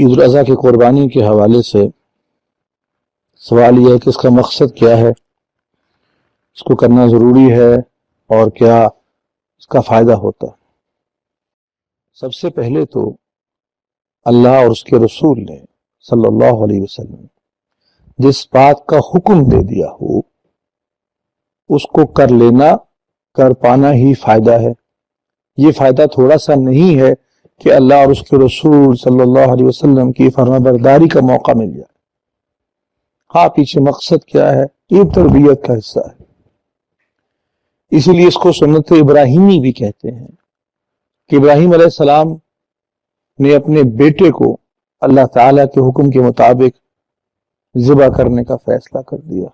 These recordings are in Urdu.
عید الاضحیٰ کی قربانی کے حوالے سے سوال یہ ہے کہ اس کا مقصد کیا ہے، اس کو کرنا ضروری ہے اور کیا اس کا فائدہ ہوتا ہے۔ سب سے پہلے تو اللہ اور اس کے رسول نے صلی اللہ علیہ وسلم جس بات کا حکم دے دیا ہو اس کو کر لینا، کر پانا ہی فائدہ ہے۔ یہ فائدہ تھوڑا سا نہیں ہے کہ اللہ اور اس کے رسول صلی اللہ علیہ وسلم کی فرما برداری کا موقع مل جائے۔ ہاں، پیچھے مقصد کیا ہے؟ یہ تربیت کا حصہ ہے۔ اسی لیے اس کو سنت ابراہیمی بھی کہتے ہیں کہ ابراہیم علیہ السلام نے اپنے بیٹے کو اللہ تعالیٰ کے حکم کے مطابق ذبح کرنے کا فیصلہ کر دیا،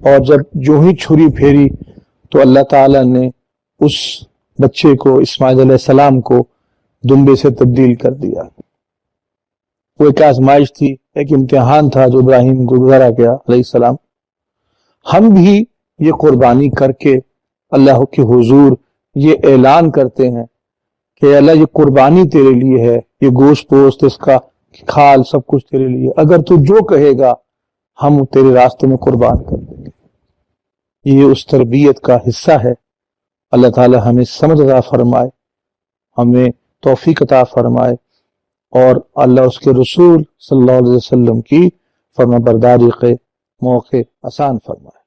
اور جب جو ہی چھری پھیری تو اللہ تعالیٰ نے اس بچے کو، اسماعیل علیہ السلام کو، دمبے سے تبدیل کر دیا۔ وہ ایک آزمائش تھی، ایک امتحان تھا جو ابراہیم کو گزارا گیا علیہ السلام۔ ہم بھی یہ قربانی کر کے اللہ کے حضور یہ اعلان کرتے ہیں کہ اللہ یہ قربانی تیرے لیے ہے، یہ گوشت پوست، اس کا کھال، سب کچھ تیرے لیے، اگر تو جو کہے گا ہم تیرے راستے میں قربان کر دیں گے۔ یہ اس تربیت کا حصہ ہے۔ اللہ تعالی ہمیں سمجھ عطا فرمائے، ہمیں توفیق عطا فرمائے، اور اللہ اس کے رسول صلی اللہ علیہ وسلم کی فرما برداری کے موقع آسان فرمائے۔